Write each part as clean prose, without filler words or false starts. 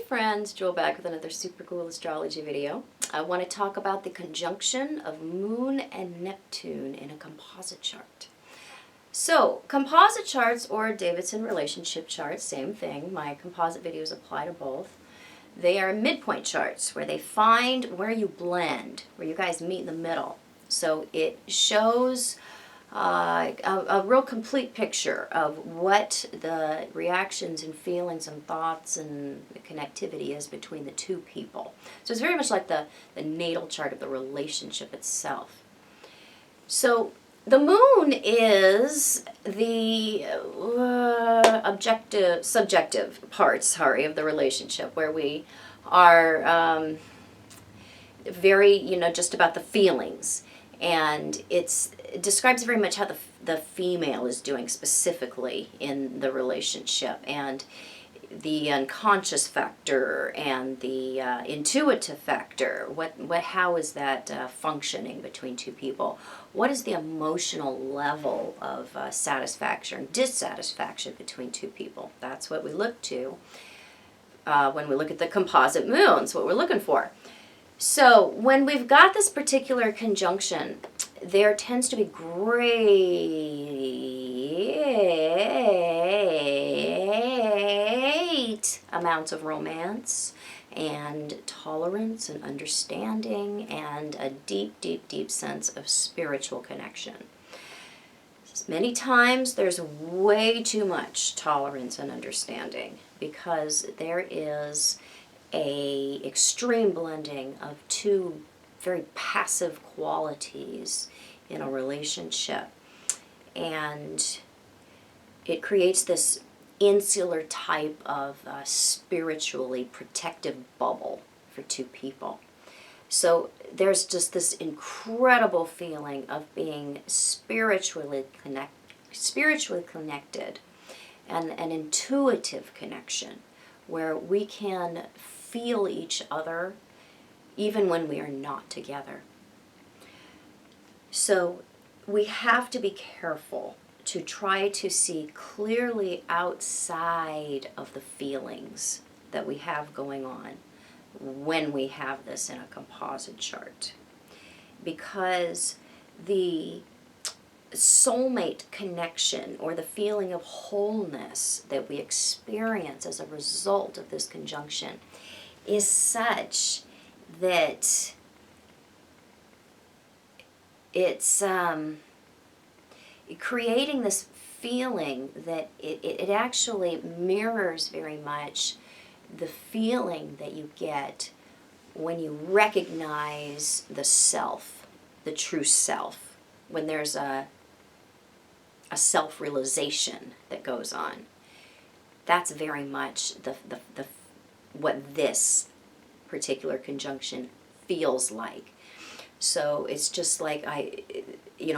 friends, Jewel back with another super cool astrology video. I want to talk about the conjunction of Moon and Neptune in a composite chart. So, composite charts or Davidson relationship charts, same thing. My composite videos apply to both. They are midpoint charts where they find where you blend, where you guys meet in the middle. So it shows a real complete picture of what the reactions and feelings and thoughts and the connectivity is between the two people. So it's very much like the natal chart of the relationship itself. So the moon is the subjective parts, of the relationship, where we are very, just about the feelings. And it describes very much how the female is doing specifically in the relationship, and the unconscious factor and the intuitive factor. How is that functioning between two people? What is the emotional level of satisfaction and dissatisfaction between two people? That's what we look to when we look at the composite moons, what we're looking for. So when we've got this particular conjunction, there tends to be great amounts of romance and tolerance and understanding and a deep, deep, deep sense of spiritual connection. Many times there's way too much tolerance and understanding because there is a extreme blending of two very passive qualities in a relationship, and it creates this insular type of spiritually protective bubble for two people. So there's just this incredible feeling of being spiritually connected and an intuitive connection where we can feel each other even when we are not together. So we have to be careful to try to see clearly outside of the feelings that we have going on when we have this in a composite chart, because the soulmate connection or the feeling of wholeness that we experience as a result of this conjunction is such that it's creating this feeling that it actually mirrors very much the feeling that you get when you recognize the self, the true self, when there's a self-realization that goes on. That's very much what this particular conjunction feels like. So it's just like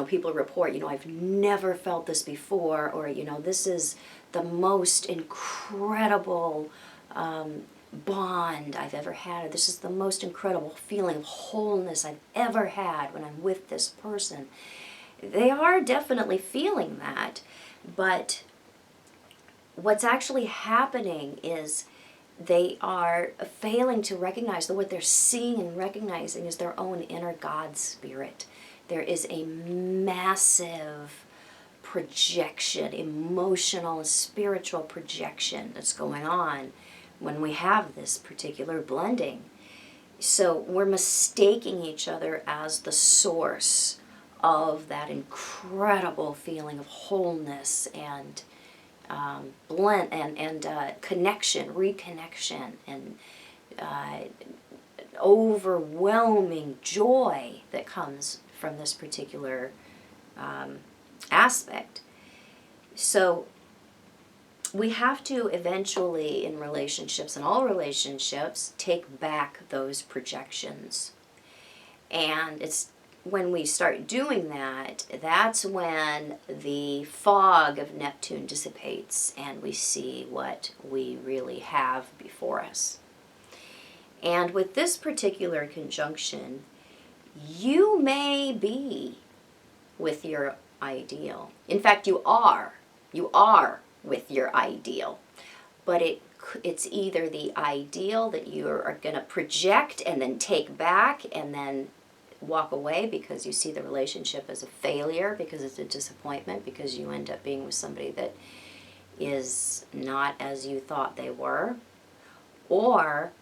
people report, I've never felt this before, or, this is the most incredible bond I've ever had. This is the most incredible feeling of wholeness I've ever had when I'm with this person. They are definitely feeling that, but what's actually happening is they are failing to recognize that what they're seeing and recognizing is their own inner God spirit. There is a massive projection, emotional and spiritual projection that's going on when we have this particular blending. So we're mistaking each other as the source of that incredible feeling of wholeness and blend and connection, reconnection, and overwhelming joy that comes from this particular aspect. So we have to eventually, in relationships, in all relationships, take back those projections. And it's when we start doing that, that's when the fog of Neptune dissipates and we see what we really have before us. And with this particular conjunction, you may be with your ideal. In fact, you are with your ideal. But it it's either the ideal that you are going to project and then take back and then walk away because you see the relationship as a failure, because it's a disappointment, because you end up being with somebody that is not as you thought they were. Or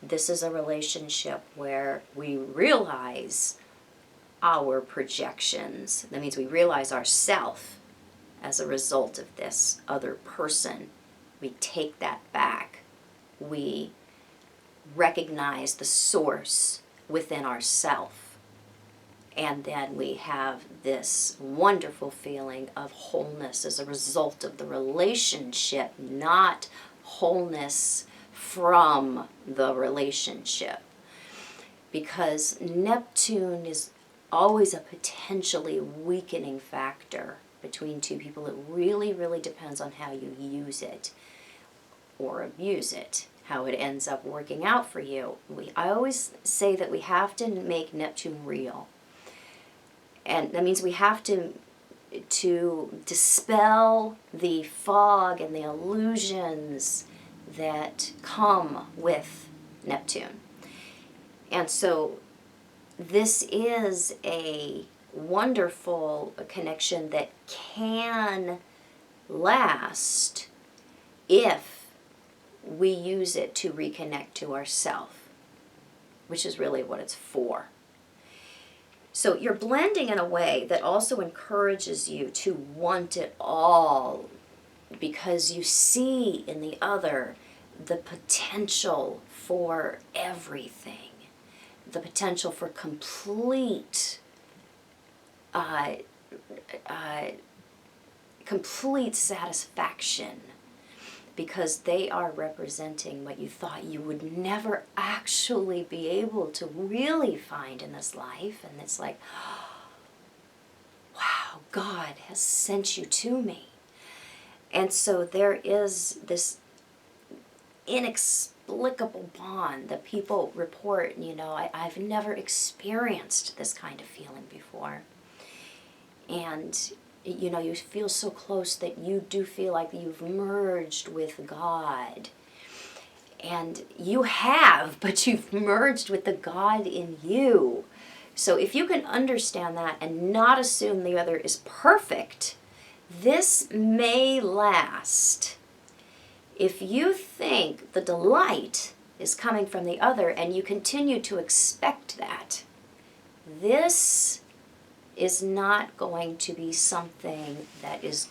this is a relationship where we realize our projections. That means we realize ourself as a result of this other person. We take that back. We recognize the source within ourself. And then we have this wonderful feeling of wholeness as a result of the relationship, not wholeness from the relationship. Because Neptune is always a potentially weakening factor between two people. It really, really depends on how you use it or abuse it, how it ends up working out for you. I always say that we have to make Neptune real. And that means we have to dispel the fog and the illusions that come with Neptune. And so this is a wonderful connection that can last if we use it to reconnect to ourself, which is really what it's for. So you're blending in a way that also encourages you to want it all, because you see in the other the potential for everything, the potential for complete complete satisfaction, because they are representing what you thought you would never actually be able to really find in this life. And it's like, wow, God has sent you to me. And so there is this inexplicable bond that people report, I've never experienced this kind of feeling before. And you feel so close that you do feel like you've merged with God. And you have, but you've merged with the God in you. So if you can understand that and not assume the other is perfect, this may last. If you think the delight is coming from the other and you continue to expect that, this is not going to be something that is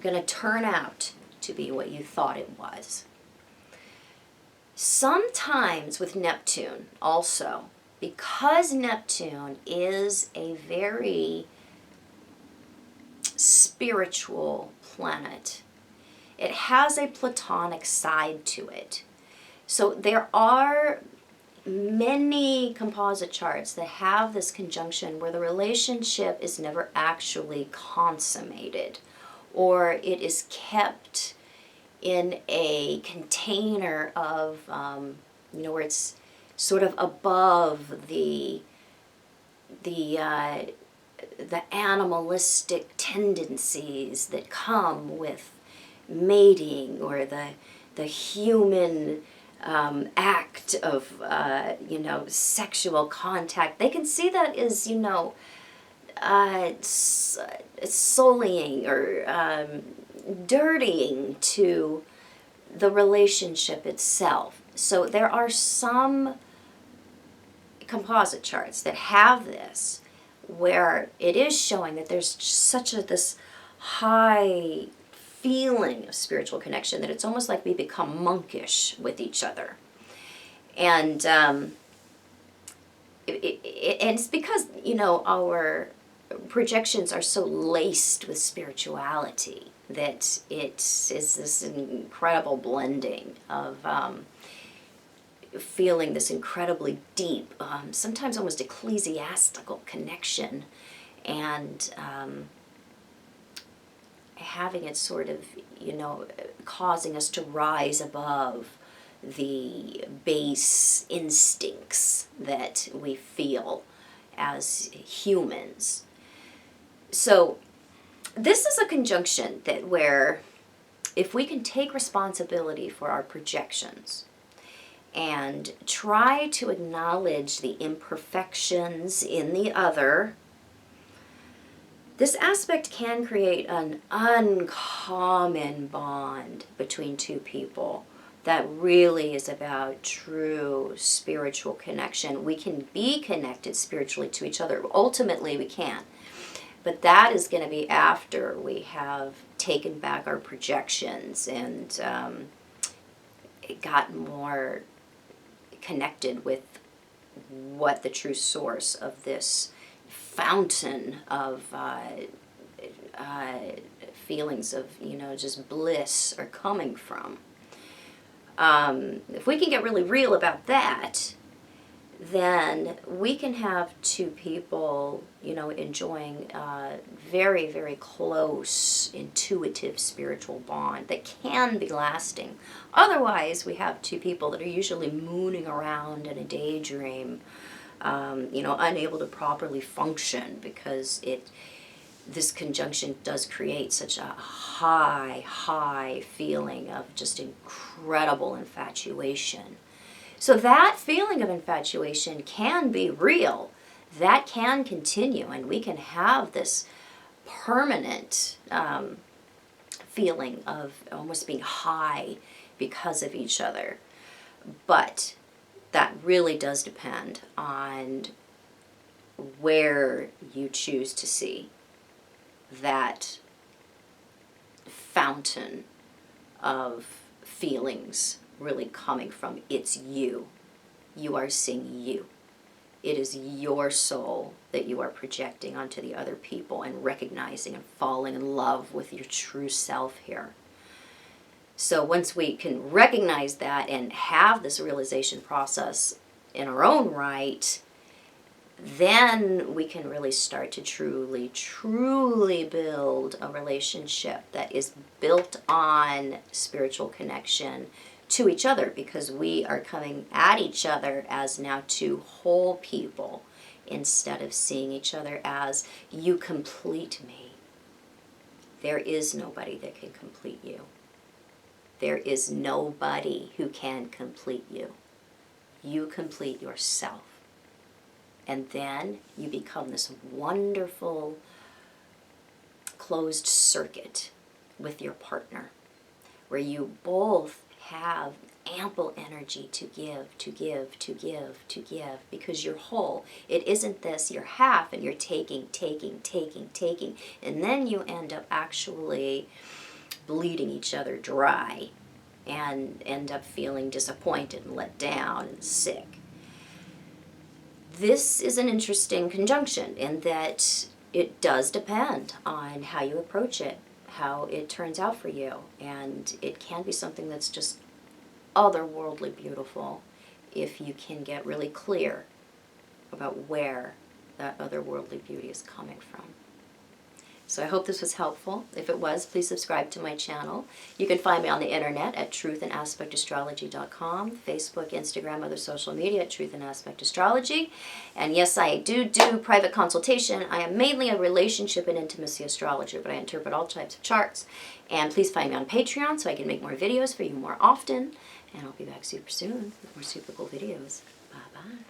going to turn out to be what you thought it was. Sometimes with Neptune also, because Neptune is a very spiritual planet, it has a Platonic side to it. So there are many composite charts that have this conjunction where the relationship is never actually consummated, or it is kept in a container of, where it's sort of above the animalistic tendencies that come with mating, or the human act of, sexual contact. They can see that as, sullying or dirtying to the relationship itself. So there are some composite charts that have this, where it is showing that there's this high feeling of spiritual connection that it's almost like we become monkish with each other. And it's because, our projections are so laced with spirituality that it is this incredible blending of feeling this incredibly deep, sometimes almost ecclesiastical connection, and having it sort of, causing us to rise above the base instincts that we feel as humans. So this is a conjunction where if we can take responsibility for our projections and try to acknowledge the imperfections in the other, this aspect can create an uncommon bond between two people that really is about true spiritual connection. We can be connected spiritually to each other. Ultimately, we can. But that is going to be after we have taken back our projections and gotten more connected with what the true source of this fountain of feelings of, just bliss are coming from. If we can get really real about that, then we can have two people, enjoying a very, very close, intuitive spiritual bond that can be lasting. Otherwise, we have two people that are usually mooning around in a daydream, unable to properly function because this conjunction does create such a high feeling of just incredible infatuation. So that feeling of infatuation can be real. That can continue, and we can have this permanent feeling of almost being high because of each other. But that really does depend on where you choose to see that fountain of feelings really coming from. It's you. You are seeing you. It is your soul that you are projecting onto the other people and recognizing and falling in love with your true self here. So once we can recognize that and have this realization process in our own right, then we can really start to truly build a relationship that is built on spiritual connection to each other, because we are coming at each other as now two whole people instead of seeing each other as you complete me. There is nobody that can complete you. There is nobody who can complete you. You complete yourself. And then you become this wonderful closed circuit with your partner, where you both have ample energy to give, because you're whole. It isn't this, you're half and you're taking, and then you end up actually bleeding each other dry and end up feeling disappointed and let down and sick. This is an interesting conjunction in that it does depend on how you approach it, how it turns out for you, and it can be something that's just otherworldly beautiful if you can get really clear about where that otherworldly beauty is coming from. So I hope this was helpful. If it was, please subscribe to my channel. You can find me on the internet at truthandaspectastrology.com, Facebook, Instagram, other social media at Truth and Aspect Astrology. And yes, I do private consultation. I am mainly a relationship and intimacy astrologer, but I interpret all types of charts. And please find me on Patreon so I can make more videos for you more often. And I'll be back super soon with more super cool videos. Bye-bye.